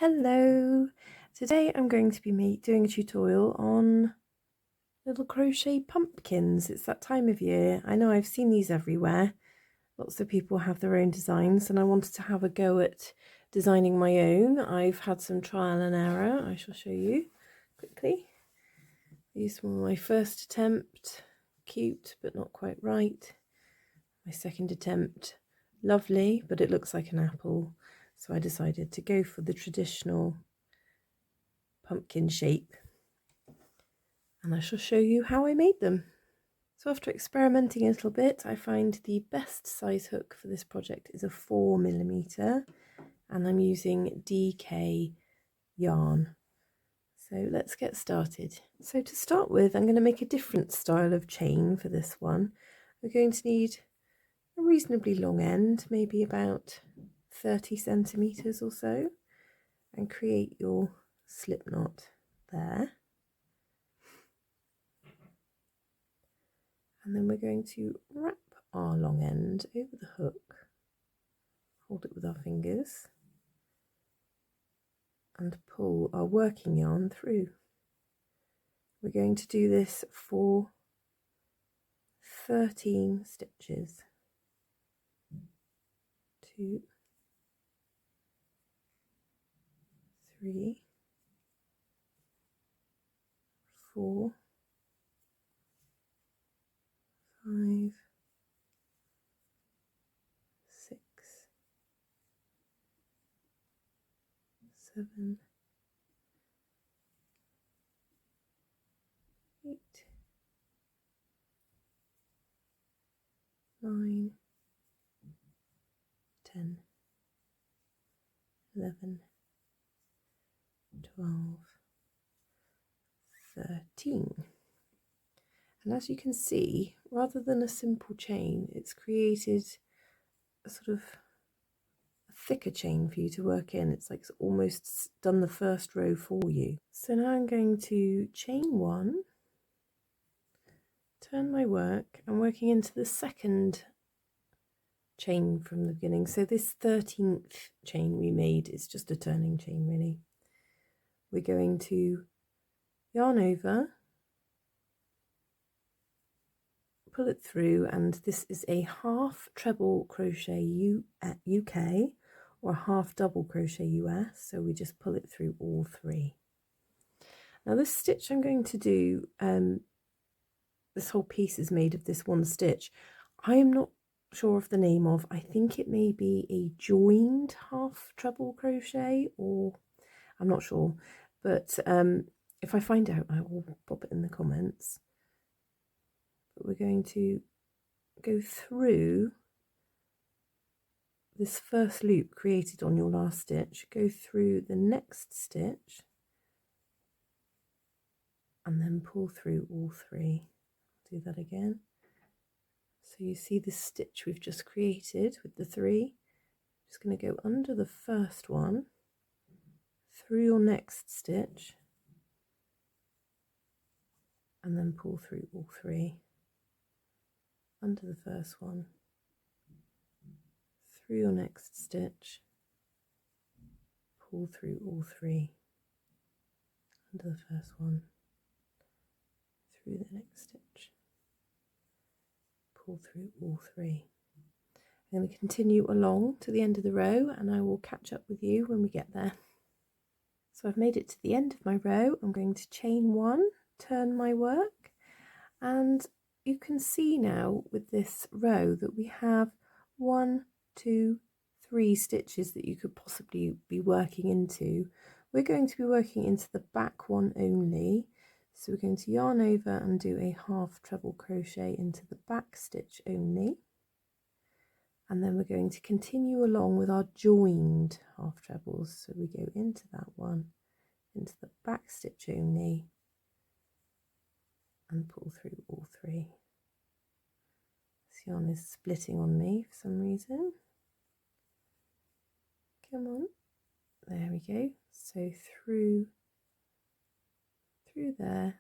Hello! Today I'm going to be doing a tutorial on little crochet pumpkins. It's that time of year. I know I've seen these everywhere. Lots of people have their own designs and I wanted to have a go at designing my own. I've had some trial and error. I shall show you quickly. These were my first attempt. Cute but not quite right. My second attempt. Lovely, but it looks like an apple. So I decided to go for the traditional pumpkin shape, and I shall show you how I made them. So after experimenting a little bit, I find the best size hook for this project is a 4mm, and I'm using DK yarn. So let's get started. So to start with, I'm going to make a different style of chain for this one. We're going to need a reasonably long end, maybe about 30 centimeters or so, and create your slip knot there. And then we're going to wrap our long end over the hook, hold it with our fingers, and pull our working yarn through. We're going to do this for 13 stitches. 2, 3, 4, 5, 6, 7, 8, 9, 10, 11, 12, 13. And as you can see, rather than a simple chain, it's created a sort of a thicker chain for you to work in. It's like it's almost done the first row for you. So now I'm going to chain 1, turn my work. I'm working into the second chain from the beginning. So this 13th chain we made is just a turning chain really. We're going to yarn over, pull it through, and this is a half treble crochet UK or half double crochet US, so we just pull it through all 3. Now this stitch I'm going to do, this whole piece is made of this one stitch. I am not sure of the name of, I think it may be a joined half treble crochet, or I'm not sure, but if I find out I will pop it in the comments. But we're going to go through this first loop created on your last stitch, go through the next stitch, and then pull through all 3. Do that again. So you see the stitch we've just created with the 3. Just going to go under the first one, through your next stitch, and then pull through all 3. Under the first one, through your next stitch, pull through all 3. Under the first one, through the next stitch, pull through all 3. I'm going to continue along to the end of the row, and I will catch up with you when we get there. So I've made it to the end of my row. I'm going to chain 1, turn my work, and you can see now with this row that we have 1, 2, 3 stitches that you could possibly be working into. We're going to be working into the back one only, so we're going to yarn over and do a half treble crochet into the back stitch only, and then we're going to continue along with our joined half trebles. So we go into that one, into the back stitch only, and pull through all 3. This yarn is splitting on me for some reason. Come on, there we go. So through there,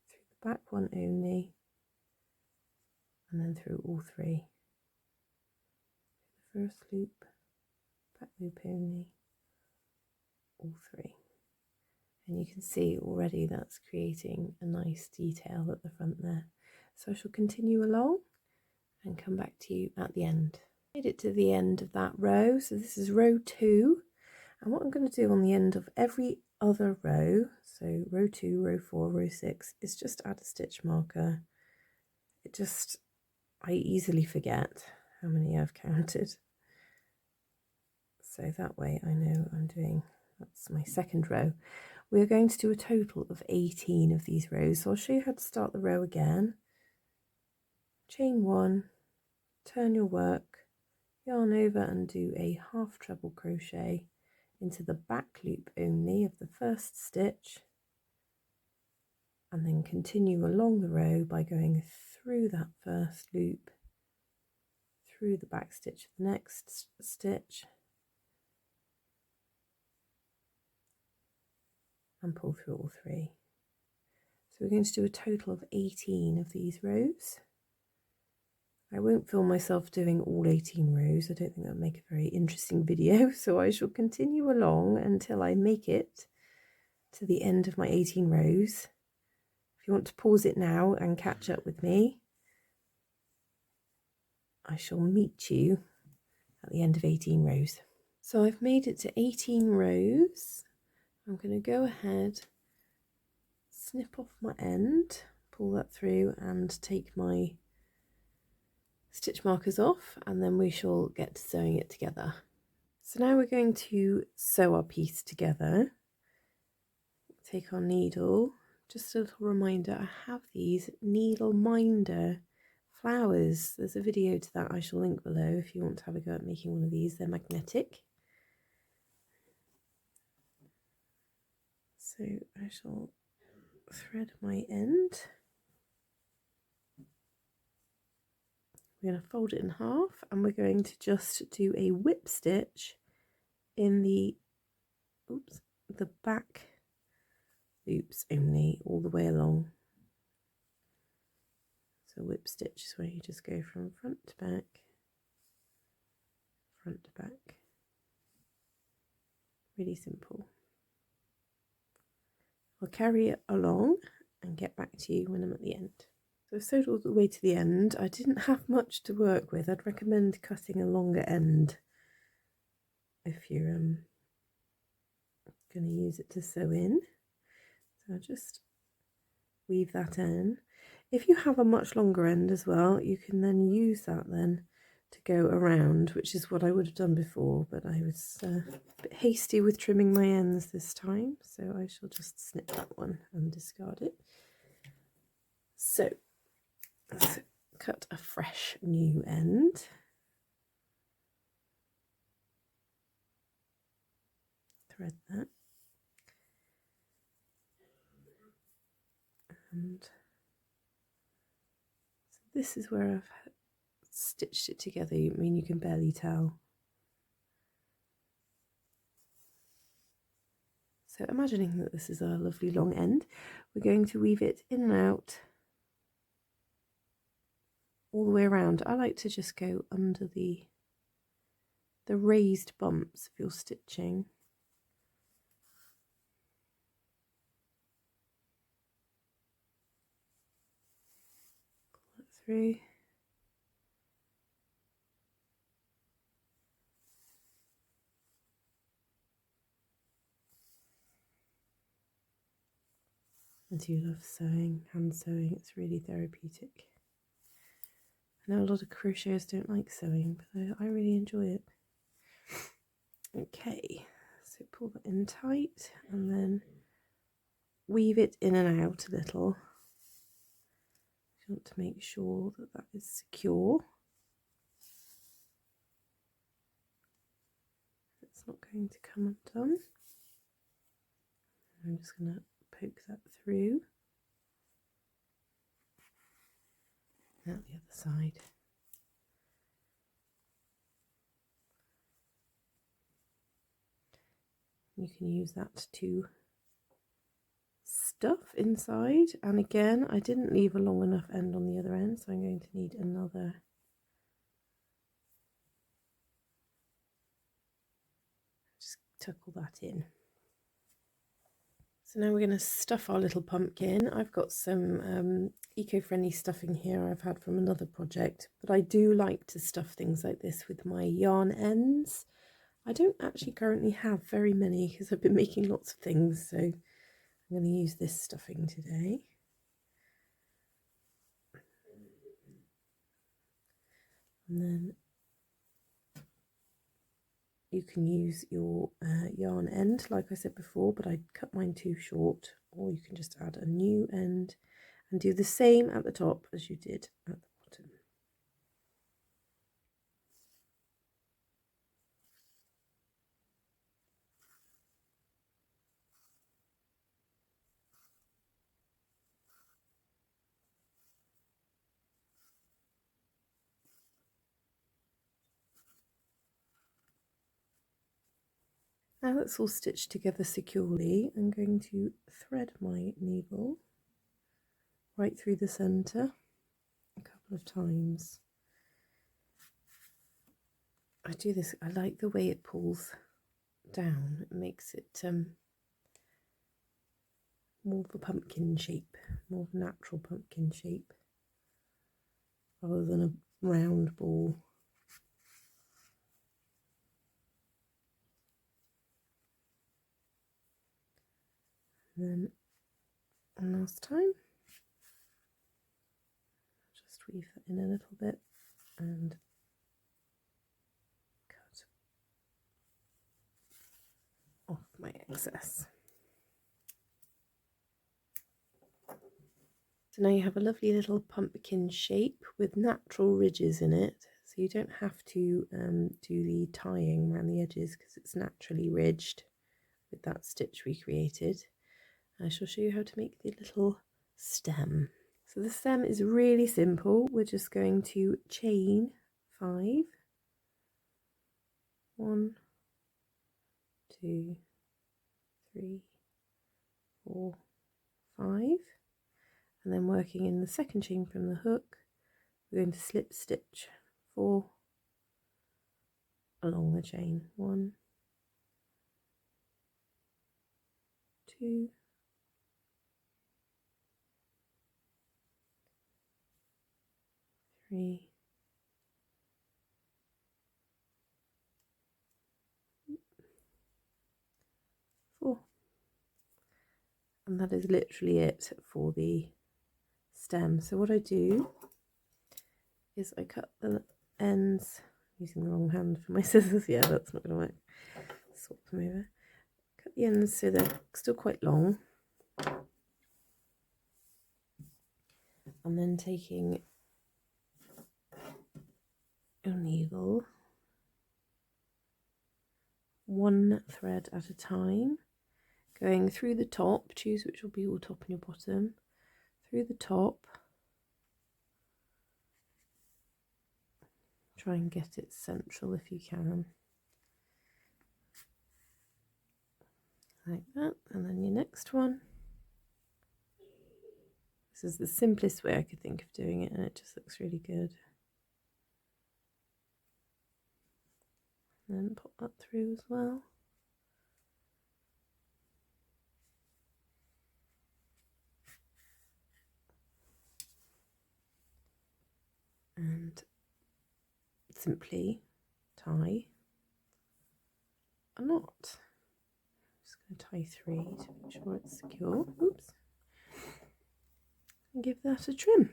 through the back one only, and then through all 3. The first loop, back loop only, all three. And you can see already that's creating a nice detail at the front there. So I shall continue along and come back to you at the end. Made it to the end of that row, so this is row 2, and what I'm going to do on the end of every other row, so row 2, row 4, row 6, is just add a stitch marker. I easily forget how many I've counted, so that way I know I'm doing, that's my second row. We're going to do a total of 18 of these rows, so I'll show you how to start the row again. Chain 1, turn your work, yarn over and do a half treble crochet into the back loop only of the first stitch, and then continue along the row by going through that first loop, through the back stitch of the next stitch, and pull through all three. So we're going to do a total of 18 of these rows. I won't film myself doing all 18 rows, I don't think that would make a very interesting video, so I shall continue along until I make it to the end of my 18 rows. If you want to pause it now and catch up with me, I shall meet you at the end of 18 rows. So I've made it to 18 rows. I'm going to go ahead, snip off my end, pull that through and take my stitch markers off, and then we shall get to sewing it together. So now we're going to sew our piece together. Take our needle, just a little reminder, I have these needle minder flowers. There's a video to that I shall link below if you want to have a go at making one of these. They're magnetic. So I shall thread my end. We're going to fold it in half, and we're going to just do a whip stitch in the back loops only, all the way along. So whip stitch is where you just go from front to back, front to back. Really simple. I'll carry it along and get back to you when I'm at the end. So I've sewed all the way to the end. I didn't have much to work with. I'd recommend cutting a longer end if you're going to use it to sew in. So I'll just weave that in. If you have a much longer end as well, you can then use that then to go around, which is what I would have done before, but I was a bit hasty with trimming my ends this time, so I shall just snip that one and discard it. So let's cut a fresh new end. Thread that. And so this is where I've stitched it together. I mean, you can barely tell. So imagining that this is a lovely long end, we're going to weave it in and out all the way around. I like to just go under the raised bumps of your stitching. Pull that through. I do love sewing, hand sewing, it's really therapeutic. I know a lot of crocheters don't like sewing, but I really enjoy it. Okay, so pull that in tight and then weave it in and out a little. You want to make sure that that is secure. It's not going to come undone. I'm just going to poke that through. Out the other side. You can use that to stuff inside, and again I didn't leave a long enough end on the other end, so I'm going to need another. Just tuck all that in. So now we're going to stuff our little pumpkin. I've got some eco-friendly stuffing here I've had from another project, but I do like to stuff things like this with my yarn ends. I don't actually currently have very many because I've been making lots of things, so I'm going to use this stuffing today. And then you can use your yarn end, like I said before, but I cut mine too short, or you can just add a new end and do the same at the top as you did at the bottom. Now that's all stitched together securely, I'm going to thread my needle right through the centre a couple of times. I do this, I like the way it pulls down, it makes it more of a pumpkin shape, more of a natural pumpkin shape, rather than a round ball. And then one last time, just weave that in a little bit and cut off my excess. So now you have a lovely little pumpkin shape with natural ridges in it, so you don't have to do the tying around the edges because it's naturally ridged with that stitch we created. I shall show you how to make the little stem. So the stem is really simple. We're just going to chain 5, 1, 2, 3, 4, 5, and then working in the second chain from the hook, we're going to slip stitch 4 along the chain. 1, 2, 3, 4, and that is literally it for the stem. So what I do is I cut the ends, using the wrong hand for my scissors, yeah, that's not going to work, swap them over, cut the ends so they're still quite long, and then taking your needle one thread at a time, going through the top, choose which will be your top and your bottom, through the top, try and get it central if you can, like that, and then your next one. This is the simplest way I could think of doing it, and it just looks really good. And then pop that through as well. And simply tie a knot. I'm just going to tie 3 to make sure it's secure. Oops. And give that a trim.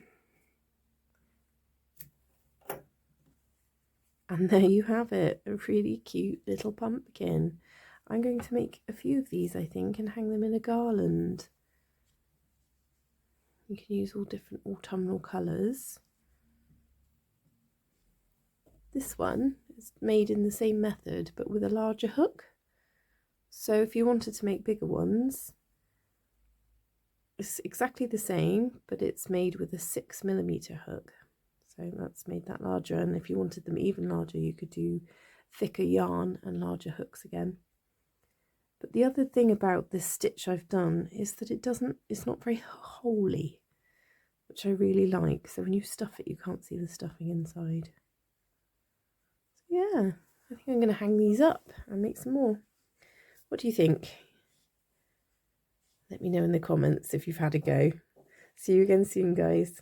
And there you have it, a really cute little pumpkin. I'm going to make a few of these, I think, and hang them in a garland. You can use all different autumnal colours. This one is made in the same method, but with a larger hook. So if you wanted to make bigger ones, it's exactly the same, but it's made with a 6mm hook. So that's made that larger, and if you wanted them even larger, you could do thicker yarn and larger hooks again. But the other thing about this stitch I've done is that it's not very holy, which I really like. So when you stuff it, you can't see the stuffing inside. So yeah, I think I'm going to hang these up and make some more. What do you think? Let me know in the comments if you've had a go. See you again soon, guys.